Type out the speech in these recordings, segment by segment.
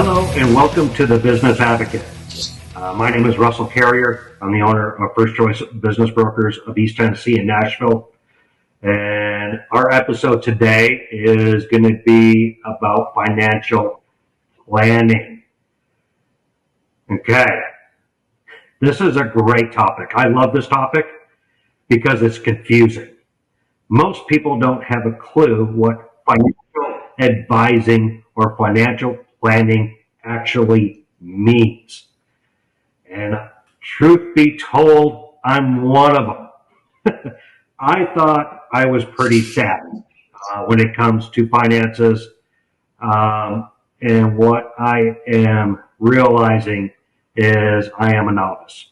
Hello and welcome to the Business Advocate. My name is Russell Carrier. I'm the owner of First Choice Business Brokers of East Tennessee and Nashville. And our episode today is going to be about financial planning. Okay. This is a great topic. I love this topic because it's confusing. Most people don't have a clue what financial advising or financial planning actually means. And truth be told, I'm one of them. I thought I was pretty savvy when it comes to finances. And what I am realizing is I am a novice.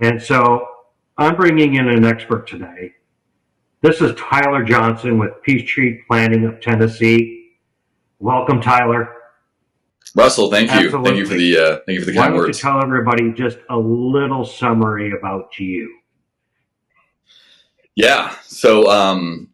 And so I'm bringing in an expert today. This is Tyler Johnson with Peachtree Planning of Tennessee. Welcome, Tyler. Russell, thank you. Absolutely. Thank you for the kind words. Why don't you tell everybody just a little summary about you? Yeah. So we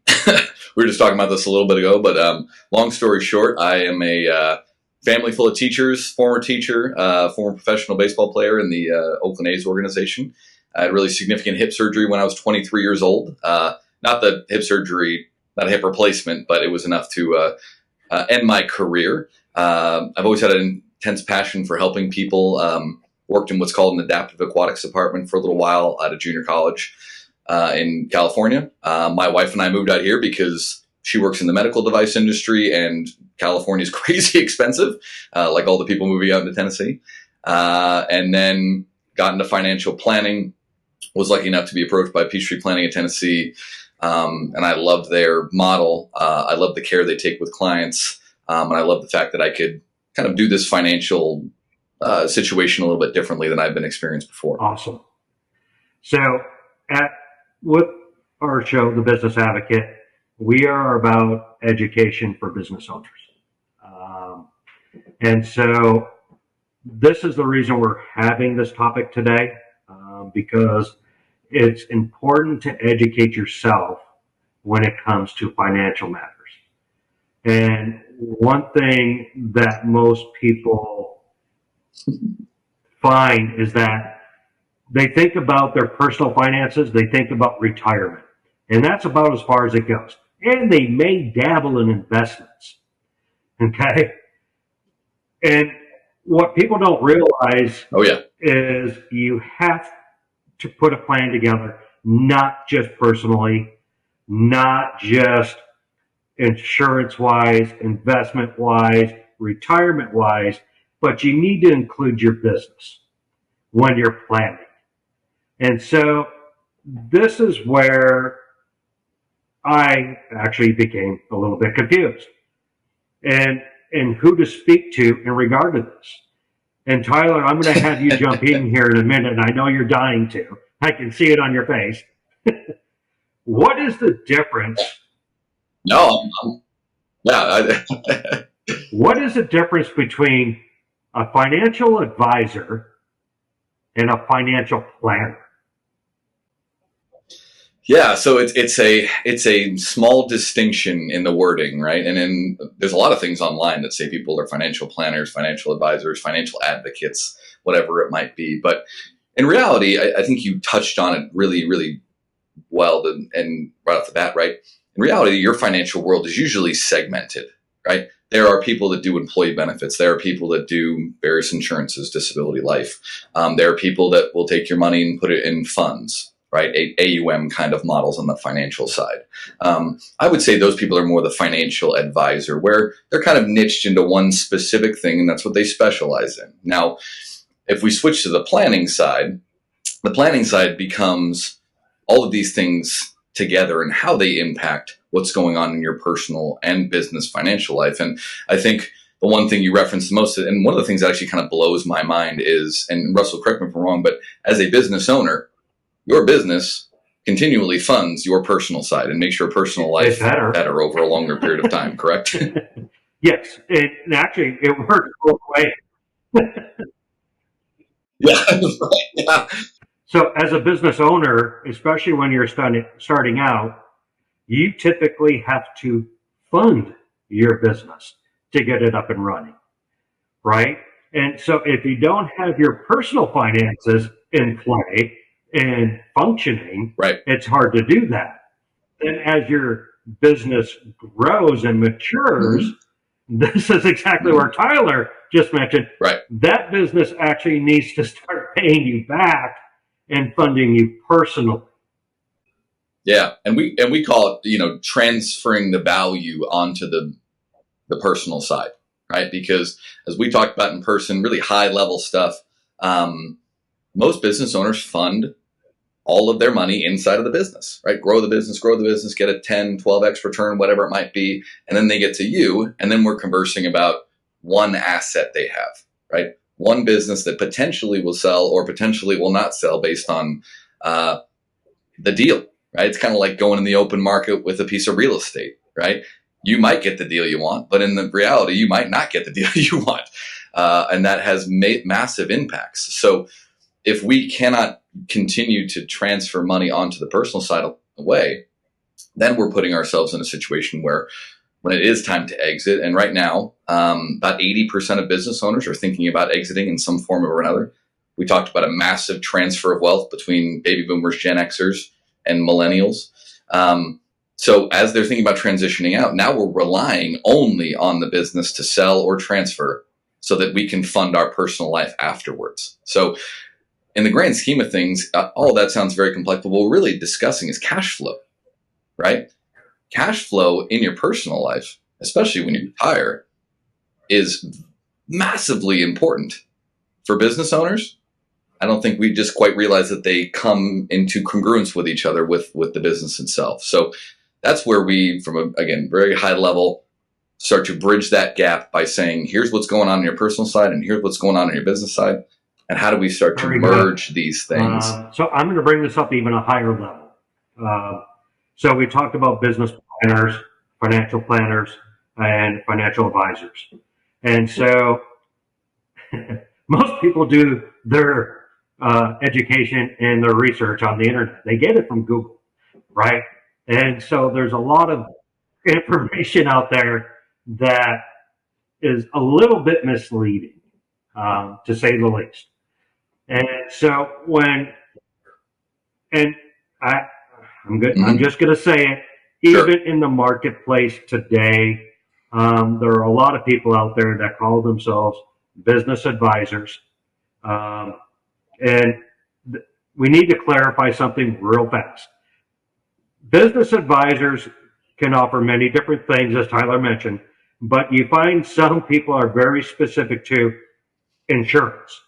were just talking about this a little bit ago, but long story short, I am a family full of teachers, former teacher, former professional baseball player in the Oakland A's organization. I had really significant hip surgery when I was 23 years old. Not the hip surgery, not a hip replacement, but it was enough to end my career. I've always had an intense passion for helping people. Worked in what's called an adaptive aquatics department for a little while at a junior college in California. My wife and I moved out here because she works in the medical device industry and California is crazy expensive, like all the people moving out into Tennessee. And then got into financial planning, was lucky enough to be approached by Peachtree Planning in Tennessee. And I loved their model. I love the care they take with clients. And I love the fact that I could kind of do this financial situation a little bit differently than I've been experienced before. Awesome. So with our show, The Business Advocate, we are about education for business owners. And so this is the reason we're having this topic today, because it's important to educate yourself when it comes to financial matters. And one thing that most people find is that they think about their personal finances, they think about retirement, and that's about as far as it goes. And they may dabble in investments, okay? And what people don't realize is you have to put a plan together, not just personally, not just insurance-wise, investment-wise, retirement-wise, but you need to include your business when you're planning. And so this is where I actually became a little bit confused and who to speak to in regard to this. And Tyler, I'm going to have you jump in here in a minute, and I know you're dying to. I can see it on your face. What is the difference? What is the difference between a financial advisor and a financial planner? Yeah, so it's a small distinction in the wording, right? And then there's a lot of things online that say people are financial planners, financial advisors, financial advocates, whatever it might be. But in reality, I think you touched on it really, really well and right off the bat, right? In reality, your financial world is usually segmented, right? There are people that do employee benefits. There are people that do various insurances, disability, life. There are people that will take your money and put it in funds, right? AUM kind of models on the financial side. I would say those people are more the financial advisor, where they're kind of niched into one specific thing, and that's what they specialize in. Now, if we switch to the planning side becomes all of these things together and how they impact what's going on in your personal and business financial life. And I think the one thing you referenced the most, and one of the things that actually kind of blows my mind is, and Russell, correct me if I'm wrong, but as a business owner, your business continually funds your personal side and makes your personal life better over a longer period of time, correct? Yes. And actually, it works both ways. Yeah. So as a business owner, especially when you're starting out, you typically have to fund your business to get it up and running. right? And so if you don't have your personal finances in play and functioning, Right. it's hard to do that. Then as your business grows and matures, this is exactly where Tyler just mentioned. Right. That business actually needs to start paying you back and funding you personally. Yeah, and we call it, transferring the value onto the personal side, right? Because as we talked about in person, really high level stuff, most business owners fund all of their money inside of the business, right? Grow the business, get a 10, 12x return, whatever it might be. And then they get to you. And then we're conversing about one asset they have, right? One business that potentially will sell or potentially will not sell based on the deal, right? It's kind of like going in the open market with a piece of real estate, right? You might get the deal you want, but in the reality, you might not get the deal you want. And that has massive impacts. So if we cannot continue to transfer money onto the personal side of the way, then we're putting ourselves in a situation where when it is time to exit, and right now, about 80% of business owners are thinking about exiting in some form or another. We talked about a massive transfer of wealth between baby boomers, Gen Xers, and millennials. So as they're thinking about transitioning out, now we're relying only on the business to sell or transfer so that we can fund our personal life afterwards. So in the grand scheme of things, all of that sounds very complex, but what we're really discussing is cash flow, right? Cash flow in your personal life, especially when you retire, is massively important for business owners. I don't think we just quite realize that they come into congruence with each other with the business itself. So that's where we, from a, again, very high level, start to bridge that gap by saying, here's what's going on your personal side and here's what's going on your business side. And how do we start to merge these things? So I'm going to bring this up even a higher level. So we talked about business planners, financial planners, and financial advisors. And so most people do their education and their research on the internet. They get it from Google, right? And so there's a lot of information out there that is a little bit misleading, to say the least. And so I'm just going to say it, even in the marketplace today, there are a lot of people out there that call themselves business advisors. And we need to clarify something real fast. Business advisors can offer many different things, as Tyler mentioned, but you find some people are very specific to insurance.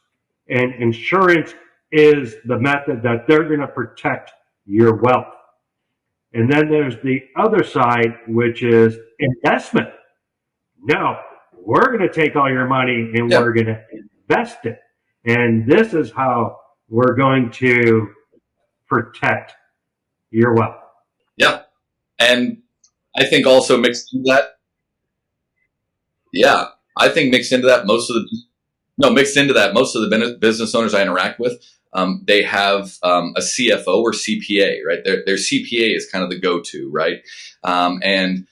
And insurance is the method that they're going to protect your wealth. And then there's the other side, which is investment. No, we're going to take all your money and we're going to invest it. And this is how we're going to protect your wealth. Yeah. And I think also mixed into that, most of the business owners I interact with, they have a CFO or CPA, right? Their CPA is kind of the go-to, right? And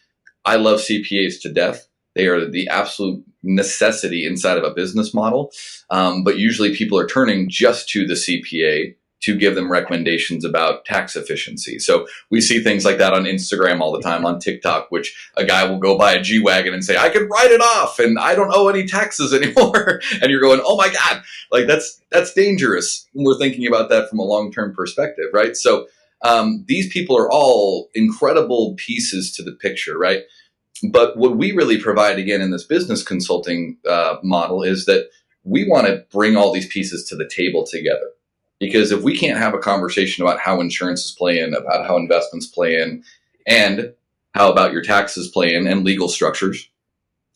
I love CPAs to death. They are the absolute necessity inside of a business model. But usually people are turning just to the CPA to give them recommendations about tax efficiency. So we see things like that on Instagram all the time, on TikTok, which a guy will go buy a G-Wagon and say, I can write it off and I don't owe any taxes anymore. And you're going, oh my God, like that's dangerous when we're thinking about that from a long-term perspective, right? So these people are all incredible pieces to the picture, right? But what we really provide, again, in this business consulting model is that we want to bring all these pieces to the table together. Because if we can't have a conversation about how insurances play in, about how investments play in, and how about your taxes play in, and legal structures,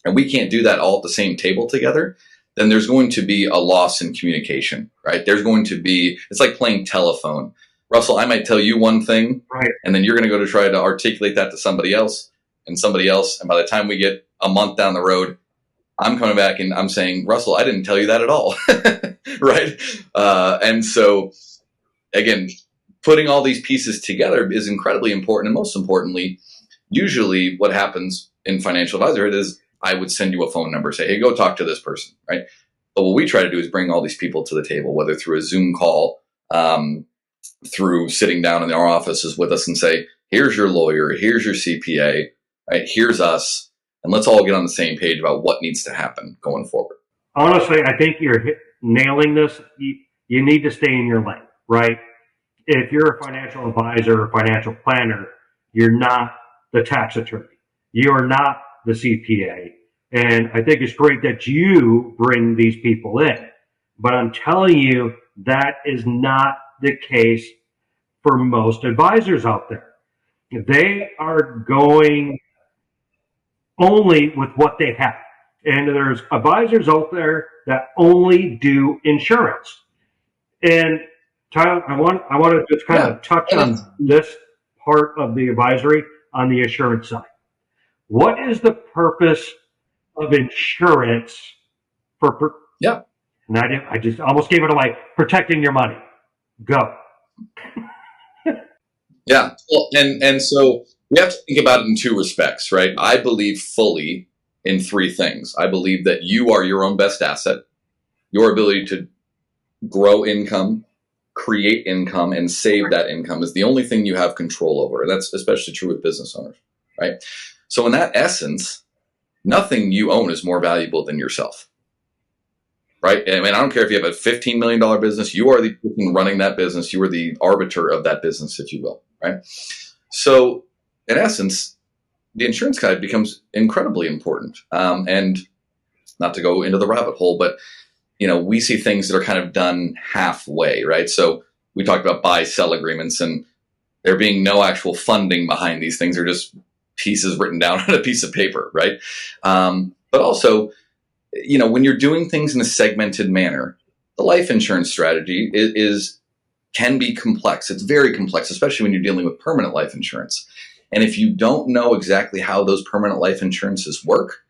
and we can't do that all at the same table together, then there's going to be a loss in communication, right? There's going to be, it's like playing telephone. Russell, I might tell you one thing, right, and then you're going to go to try to articulate that to somebody else, and by the time we get a month down the road, I'm coming back and I'm saying, Russell, I didn't tell you that at all. Right? And so, again, putting all these pieces together is incredibly important. And most importantly, usually what happens in financial advisorhood is I would send you a phone number, say, hey, go talk to this person, right? But what we try to do is bring all these people to the table, whether through a Zoom call, through sitting down in our offices with us and say, here's your lawyer, here's your CPA, right? Here's us, and let's all get on the same page about what needs to happen going forward. Honestly, I think you're nailing this. You need to stay in your lane, right? If you're a financial advisor or financial planner, you're not the tax attorney. You are not the CPA. And I think it's great that you bring these people in. But I'm telling you, that is not the case for most advisors out there. They are going only with what they have. And there's advisors out there that only do insurance. And Tyler, I want to just kind of touch on this part of the advisory on the insurance side. What is the purpose of insurance for? Yeah. And I just almost gave it away. Protecting your money. Go. Yeah. Well, and so we have to think about it in two respects, right? I believe fully in three things. I believe that you are your own best asset. Your ability to grow income, create income, and save that income is the only thing you have control over. And that's especially true with business owners, right? So in that essence, nothing you own is more valuable than yourself, right? I mean, I don't care if you have a $15 million business, you are the person running that business. You are the arbiter of that business, if you will, right? So in essence, the insurance guide becomes incredibly important. And not to go into the rabbit hole, but we see things that are kind of done halfway, right? So we talked about buy-sell agreements, and there being no actual funding behind these things. They're just pieces written down on a piece of paper, right? But also, when you're doing things in a segmented manner, the life insurance strategy can be complex. It's very complex, especially when you're dealing with permanent life insurance. And if you don't know exactly how those permanent life insurances work,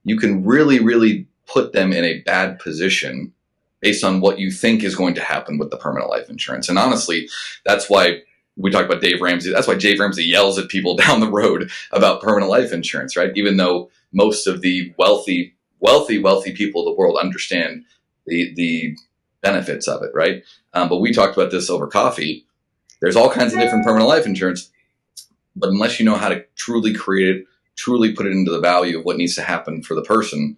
you can really, really put them in a bad position based on what you think is going to happen with the permanent life insurance. And honestly, that's why we talk about Dave Ramsey. That's why Dave Ramsey yells at people down the road about permanent life insurance, right? Even though most of the wealthy people of the world understand the benefits of it, right? But we talked about this over coffee. There's all kinds of different permanent life insurance, but unless you know how to truly create it, truly put it into the value of what needs to happen for the person,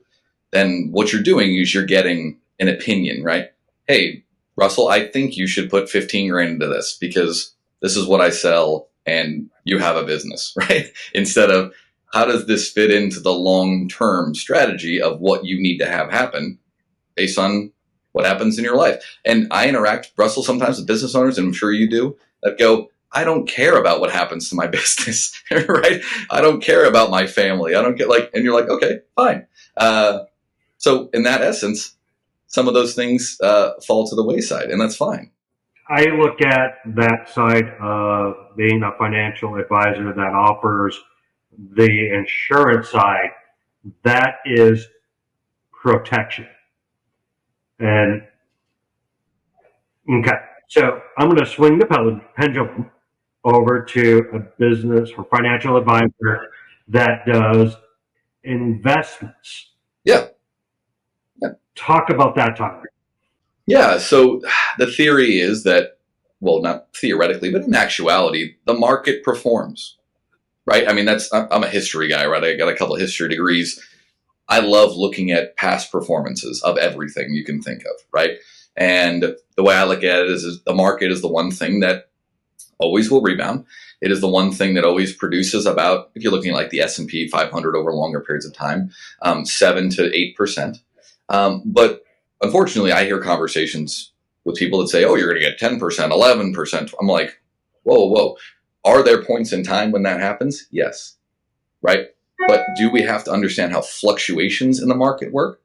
then what you're doing is you're getting an opinion, right? Hey, Russell, I think you should put 15 grand into this because this is what I sell and you have a business, right? Instead of how does this fit into the long-term strategy of what you need to have happen based on what happens in your life. And I interact, Russell, sometimes with business owners, and I'm sure you do, that go, I don't care about what happens to my business, right? I don't care about my family. I don't get and you're like, okay, fine. So in that essence, some of those things fall to the wayside, and that's fine. I look at that side of being a financial advisor that offers the insurance side. That is protection. And okay, so I'm going to swing the pendulum over to a business or financial advisor that does investments. Yeah. Talk about that, Tyler. Yeah. So the theory is that, well, not theoretically, but in actuality, the market performs, right? I mean, I'm a history guy, right? I got a couple of history degrees. I love looking at past performances of everything you can think of, right? And the way I look at it is the market is the one thing that always will rebound. It is the one thing that always produces about, if you're looking at like the S&P 500 over longer periods of time, 7 to 8%. But unfortunately, I hear conversations with people that say, oh, you're going to get 10%, 11%. I'm like, whoa. Are there points in time when that happens? Yes. Right. But do we have to understand how fluctuations in the market work?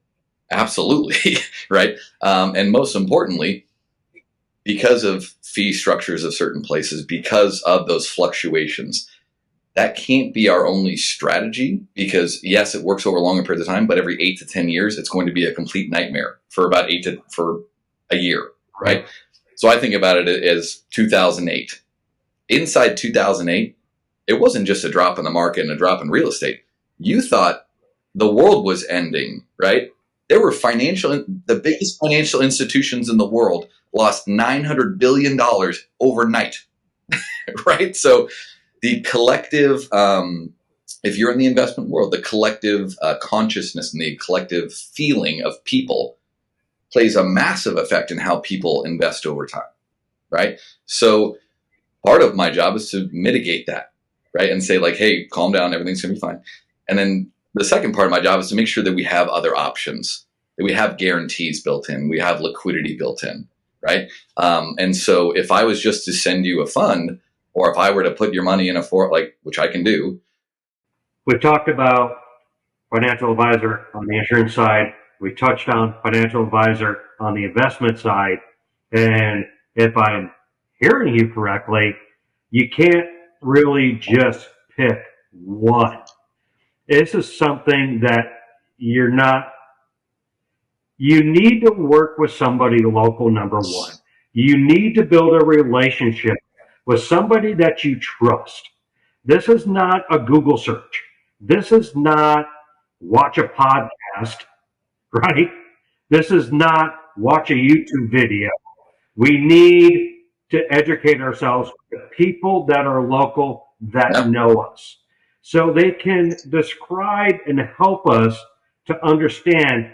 Absolutely. Right. And most importantly, because of fee structures of certain places, because of those fluctuations, that can't be our only strategy, because yes, it works over longer periods of time, but every 8 to 10 years, it's going to be a complete nightmare for for a year. Right. So I think about it as 2008. Inside 2008, it wasn't just a drop in the market and a drop in real estate. You thought the world was ending, right? There were the biggest financial institutions in the world lost $900 billion overnight, right? So the collective, if you're in the investment world, the collective consciousness and the collective feeling of people plays a massive effect in how people invest over time, right? So part of my job is to mitigate that, right? And say like, hey, calm down, everything's going to be fine. And then the second part of my job is to make sure that we have other options, that we have guarantees built in, we have liquidity built in, right? And so if I was just to send you a fund, or if I were to put your money in which I can do. We've talked about financial advisor on the insurance side. We touched on financial advisor on the investment side. And if I'm hearing you correctly, you can't really just pick one. This is something that you need to work with somebody local, number one. You need to build a relationship with somebody that you trust. This is not a Google search. This is not watch a podcast, right? This is not watch a YouTube video. We need to educate ourselves with people that are local that know us, so they can describe and help us to understand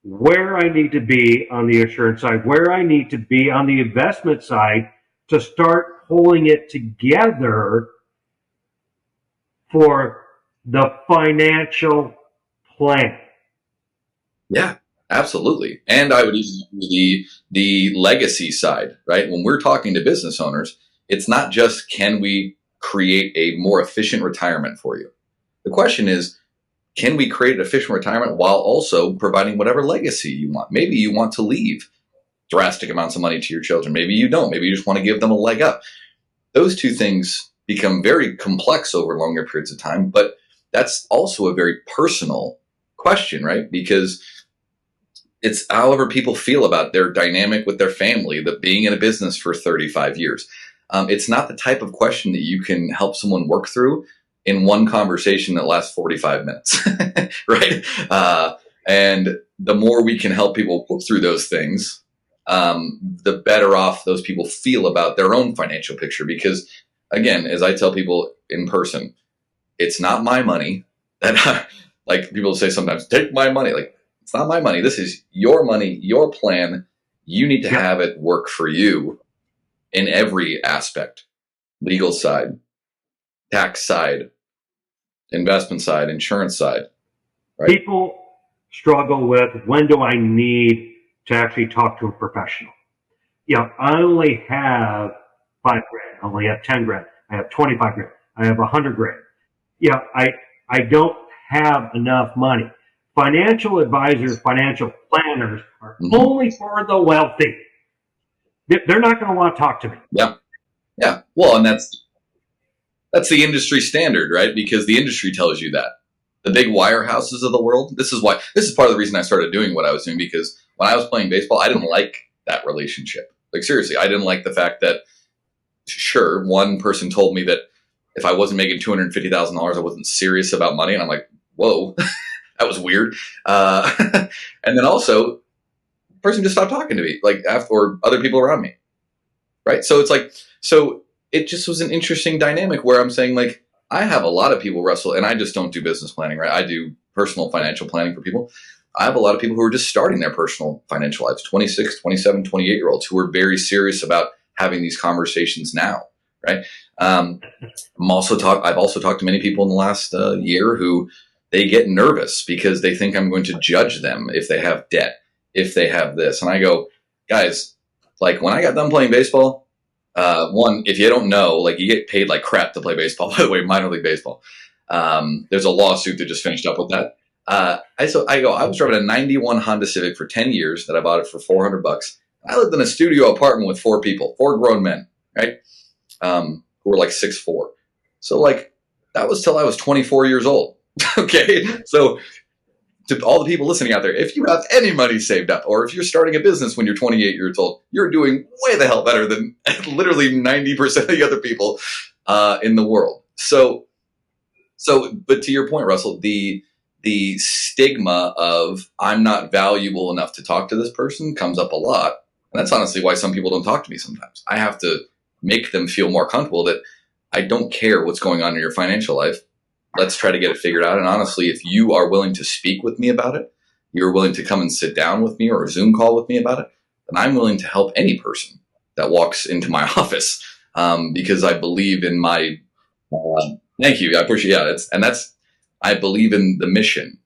where I need to be on the insurance side, where I need to be on the investment side to start pulling it together for the financial plan. Yeah, absolutely. And I would even do the legacy side, right? When we're talking to business owners, it's not just can we create a more efficient retirement for you? The question is, can we create an efficient retirement while also providing whatever legacy you want? Maybe you want to leave drastic amounts of money to your children. Maybe you don't. Maybe you just want to give them a leg up. Those two things become very complex over longer periods of time, but that's also a very personal question, right? Because it's however people feel about their dynamic with their family, that being in a business for 35 years. It's not the type of question that you can help someone work through in one conversation that lasts 45 minutes, right? And the more we can help people work through those things, the better off those people feel about their own financial picture. Because again, as I tell people in person, it's not my money that like people say sometimes, take my money. Like, it's not my money. This is your money, your plan. You need to have it work for you in every aspect: legal side, tax side, investment side, insurance side. Right? People struggle with, when do I need to actually talk to a professional? I only have $5,000. I only have $10,000. I have $25,000. I have $100,000. I don't have enough money. Financial advisors, financial planners are only for the wealthy. They're not going to want to talk to me. Yeah. Well, and that's the industry standard, right? Because the industry tells you that. The big wirehouses of the world. This is part of the reason I started doing what I was doing, because when I was playing baseball, I didn't like that relationship. Like, seriously, I didn't like the fact that, sure, one person told me that if I wasn't making $250,000, I wasn't serious about money. And I'm like, whoa, that was weird. And then also, the person just stopped talking to me, or other people around me. Right. So it just was an interesting dynamic where I'm saying, like, I have a lot of people, Russell, and I just don't do business planning, right? I do personal financial planning for people. I have a lot of people who are just starting their personal financial lives, 26, 27, 28-year-olds who are very serious about having these conversations now, right? I've also talked to many people in the last year who they get nervous because they think I'm going to judge them if they have debt, if they have this. And I go, guys, like, when I got done playing baseball, one, if you don't know, like, you get paid like crap to play baseball, by the way, minor league baseball. There's a lawsuit that just finished up with that. I was driving a 91 Honda Civic for 10 years that I bought it for $400. I lived in a studio apartment with 4 people, 4 grown men, right? Who were like 6'4". So, like, that was till I was 24 years old. Okay. So, to all the people listening out there, if you have any money saved up, or if you're starting a business when you're 28 years old, you're doing way the hell better than literally 90% of the other people in the world. So, but to your point, Russell, the the stigma of I'm not valuable enough to talk to this person comes up a lot. And that's honestly why some people don't talk to me sometimes. I have to make them feel more comfortable that I don't care what's going on in your financial life. Let's try to get it figured out. And honestly, if you are willing to speak with me about it, you're willing to come and sit down with me or a Zoom call with me about it, then I'm willing to help any person that walks into my office, because I believe in my, thank you. I appreciate it. I believe in the mission,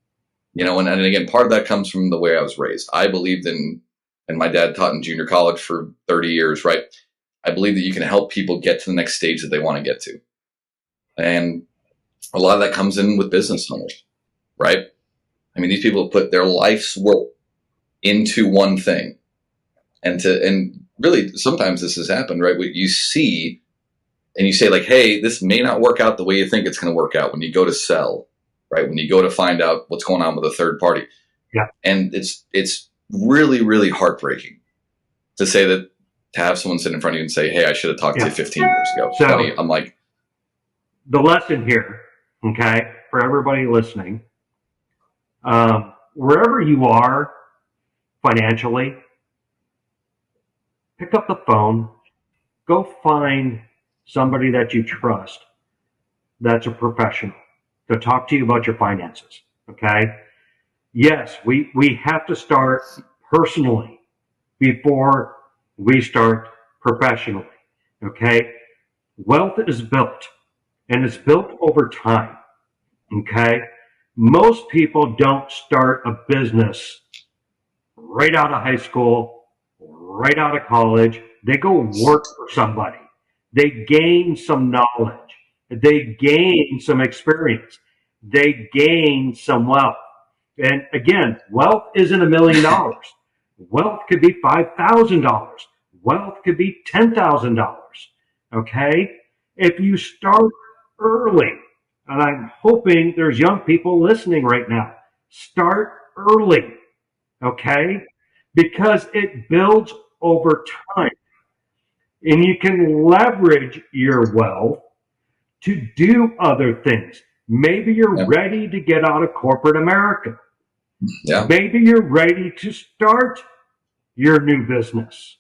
and again, part of that comes from the way I was raised. I believed in, and my dad taught in junior college for 30 years, right? I believe that you can help people get to the next stage that they want to get to. And a lot of that comes in with business owners, right? I mean, these people put their life's work into one thing. And really, sometimes this has happened, right? What you see and you say like, hey, this may not work out the way you think it's going to work out when you go to sell, right? When you go to find out what's going on with a third party. Yeah. And it's really, really heartbreaking to say that, to have someone sit in front of you and say, hey, I should have talked to you 15 years ago. So funny. I'm like, the lesson here, okay, for everybody listening, wherever you are financially, pick up the phone, go find somebody that you trust that's a professional to talk to you about your finances, okay? Yes, we have to start personally before we start professionally, okay? Wealth is built, and it's built over time, okay? Most people don't start a business right out of high school, right out of college. They go work for somebody. They gain some knowledge. They gain some experience. They gain some wealth. And again, wealth isn't $1 million. Wealth could be $5,000. Wealth could be $10,000. Okay? If you start early, and I'm hoping there's young people listening right now, start early. Okay? Because it builds over time. And you can leverage your wealth to do other things. Maybe you're ready to get out of corporate America. Yeah. Maybe you're ready to start your new business.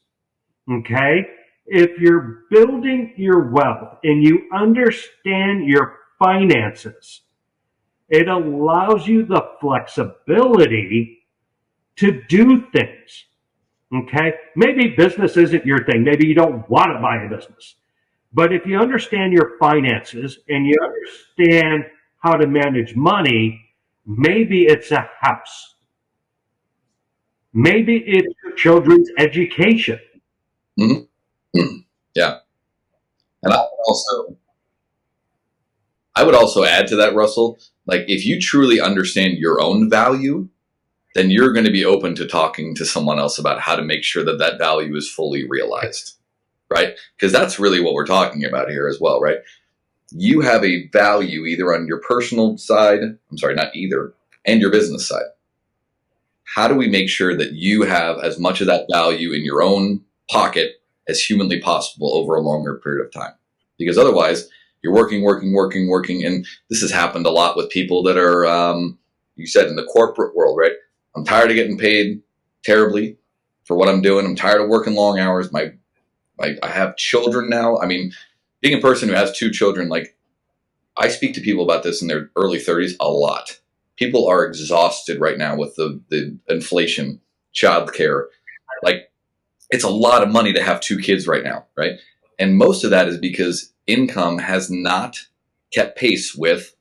Okay? If you're building your wealth and you understand your finances, it allows you the flexibility to do things. Okay? Maybe business isn't your thing. Maybe you don't want to buy a business. But if you understand your finances and you understand how to manage money, maybe it's a house. Maybe it's your children's education. Mm-hmm. Yeah. And I would also add to that, Russell, like if you truly understand your own value, then you're going to be open to talking to someone else about how to make sure that that value is fully realized, right? Because that's really what we're talking about here as well, right? You have a value either on your personal side, and your business side. How do we make sure that you have as much of that value in your own pocket as humanly possible over a longer period of time? Because otherwise, you're working. And this has happened a lot with people that are, you said, in the corporate world, right? I'm tired of getting paid terribly for what I'm doing. I'm tired of working long hours. I have children now. I mean, being a person who has 2 children, like I speak to people about this in their early 30s a lot. People are exhausted right now with the inflation, childcare. Like it's a lot of money to have 2 kids right now, right? And most of that is because income has not kept pace with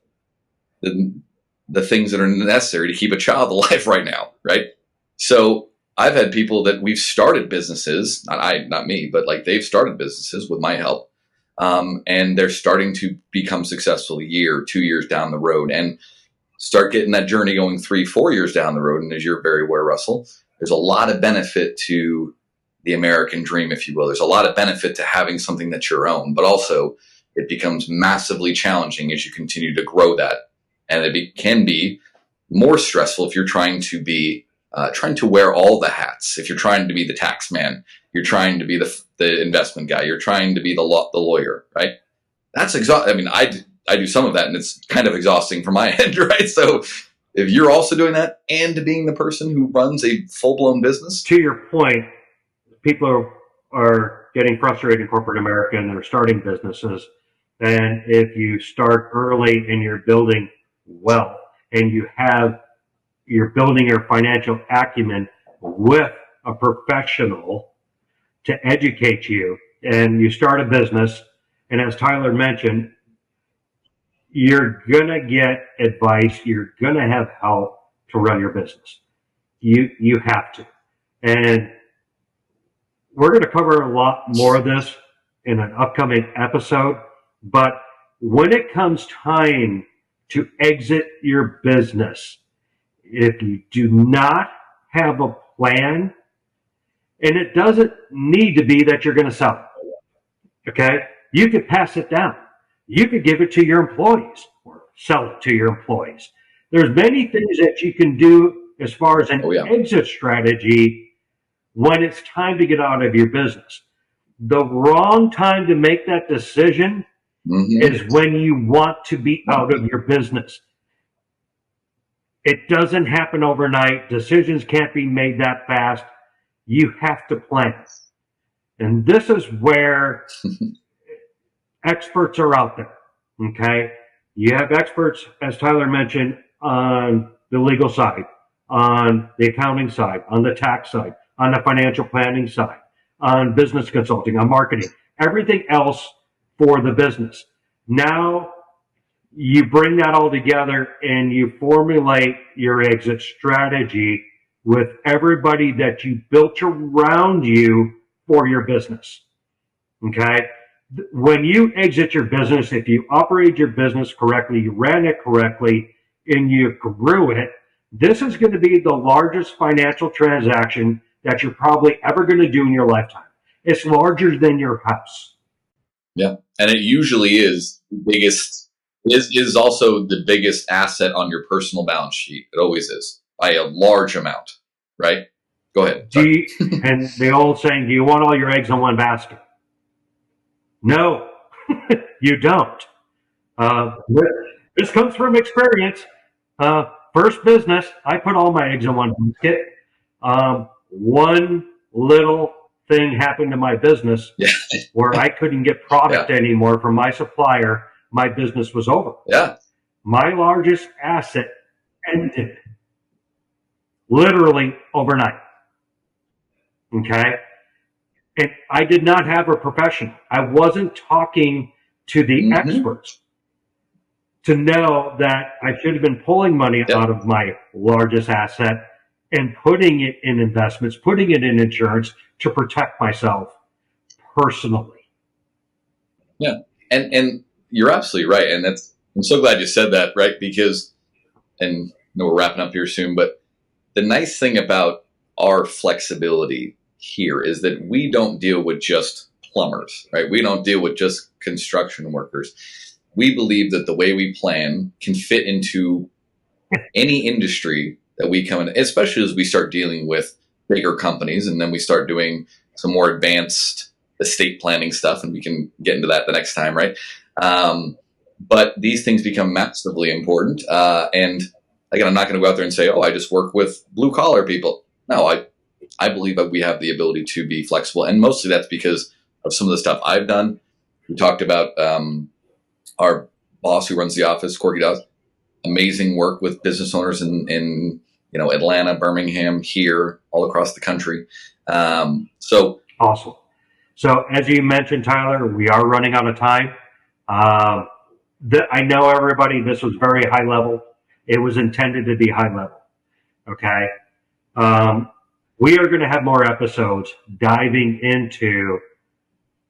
the things that are necessary to keep a child alive right now, right? So I've had people that we've started businesses, not me, but like they've started businesses with my help. And they're starting to become successful a year, 2 years down the road and start getting that journey going 3-4 years down the road. And as you're very aware, Russell, there's a lot of benefit to the American dream, if you will. There's a lot of benefit to having something that's your own, but also it becomes massively challenging as you continue to grow that. And can be more stressful if you're trying to wear all the hats. If you're trying to be the tax man, you're trying to be the investment guy, you're trying to be the lawyer, right? That's exhausting. I mean, I do some of that, and it's kind of exhausting from my end, right? So if you're also doing that and being the person who runs a full-blown business. To your point, people are getting frustrated in corporate America and they're starting businesses. And if you start early and you're building wealth and you're building your financial acumen with a professional to educate you, and you start a business, and as Tyler mentioned, you're going to get advice, you're going to have help to run your business. You have to. And we're going to cover a lot more of this in an upcoming episode, but when it comes time to exit your business, if you do not have a plan, and it doesn't need to be that you're going to sell it, okay? You could pass it down. You could give it to your employees or sell it to your employees. There's many things that you can do as far as an exit strategy when it's time to get out of your business. The wrong time to make that decision is when you want to be out of your business. It doesn't happen overnight. Decisions can't be made that fast. You have to plan. And this is where experts are out there, okay? You have experts, as Tyler mentioned, on the legal side, on the accounting side, on the tax side, on the financial planning side, on business consulting, on marketing, everything else for the business. Now, you bring that all together and you formulate your exit strategy with everybody that you built around you for your business. Okay? When you exit your business, if you operate your business correctly, you ran it correctly, and you grew it, this is going to be the largest financial transaction that you're probably ever going to do in your lifetime. It's larger than your house. Yeah. And it usually is the biggest, is also the biggest asset on your personal balance sheet. It always is, by a large amount, right? Go ahead. And the old saying, do you want all your eggs in one basket? No, you don't. This comes from experience. First business, I put all my eggs in one basket. One little thing happened to my business where I couldn't get product anymore from my supplier. My business was over. Yeah. My largest asset ended literally overnight. Okay. And I did not have a professional. I wasn't talking to the experts to know that I should have been pulling money out of my largest asset and putting it in investments, putting it in insurance to protect myself personally. Yeah. And you're absolutely right. And I'm so glad you said that, right? Because, and I know we're wrapping up here soon, but the nice thing about our flexibility here is that we don't deal with just plumbers, right? We don't deal with just construction workers. We believe that the way we plan can fit into any industry that we come in, especially as we start dealing with bigger companies and then we start doing some more advanced estate planning stuff, and we can get into that the next time, right? But these things become massively important. And again, I'm not going to go out there and say, oh, I just work with blue collar people. No, I believe that we have the ability to be flexible. And mostly that's because of some of the stuff I've done. We talked about our boss who runs the office, Corky does amazing work with business owners in Atlanta, Birmingham, here, all across the country. So awesome. So as you mentioned, Tyler, we are running out of time. I know everybody, this was very high level. It was intended to be high level. Okay. We are going to have more episodes diving into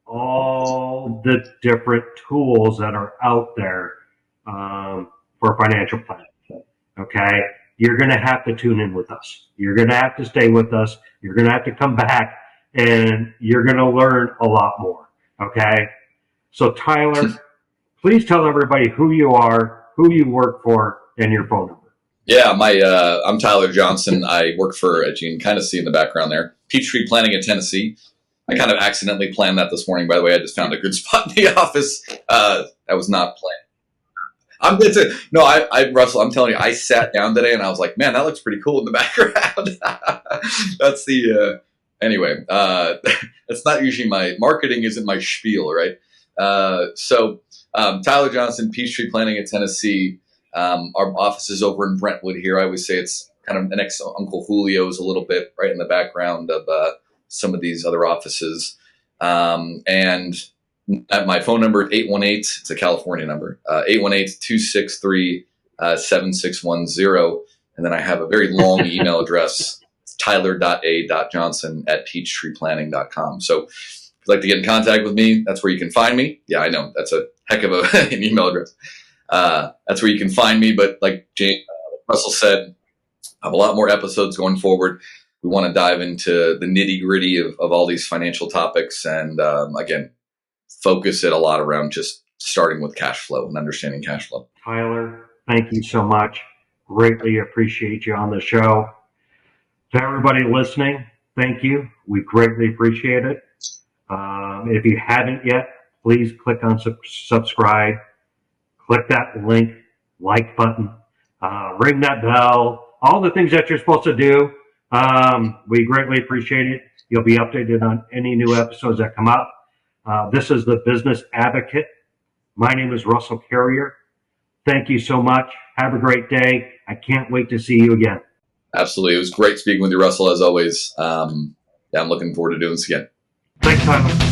all the different tools that are out there for financial planning. Okay. You're going to have to tune in with us. You're going to have to stay with us. You're going to have to come back and you're going to learn a lot more. Okay. So Tyler, please tell everybody who you are, who you work for, and your phone number. Yeah, I'm Tyler Johnson. I work for, as you can kind of see in the background there, Peachtree Planning in Tennessee. I kind of accidentally planned that this morning, by the way. I just found a good spot in the office. That was not planned. Russell, I'm telling you, I sat down today and I was like, man, that looks pretty cool in the background. That's anyway, that's not usually marketing isn't my spiel, right? Tyler Johnson, Peachtree Planning at Tennessee. Our office is over in Brentwood here. I always say it's kind of the next Uncle Julio's a little bit right in the background of some of these other offices. And at my phone number, 818, it's a California number, 818-263-7610. And then I have a very long email address, tyler.a.johnson@peachtreeplanning.com. So if you'd like to get in contact with me, that's where you can find me. Yeah, I know that's a heck of an email address. That's where you can find me. But like Russell said, I have a lot more episodes going forward. We want to dive into the nitty gritty of all these financial topics. And again, focus it a lot around just starting with cash flow and understanding cash flow. Tyler, thank you so much. Greatly appreciate you on the show. To everybody listening, thank you. We greatly appreciate it. If you haven't yet, please click on subscribe. Click that link, like button, ring that bell, all the things that you're supposed to do. We greatly appreciate it. You'll be updated on any new episodes that come up. This is the Business Advocate. My name is Russell Carrier. Thank you so much. Have a great day. I can't wait to see you again. Absolutely. It was great speaking with you, Russell, as always. I'm looking forward to doing this again. Thanks, Tyler.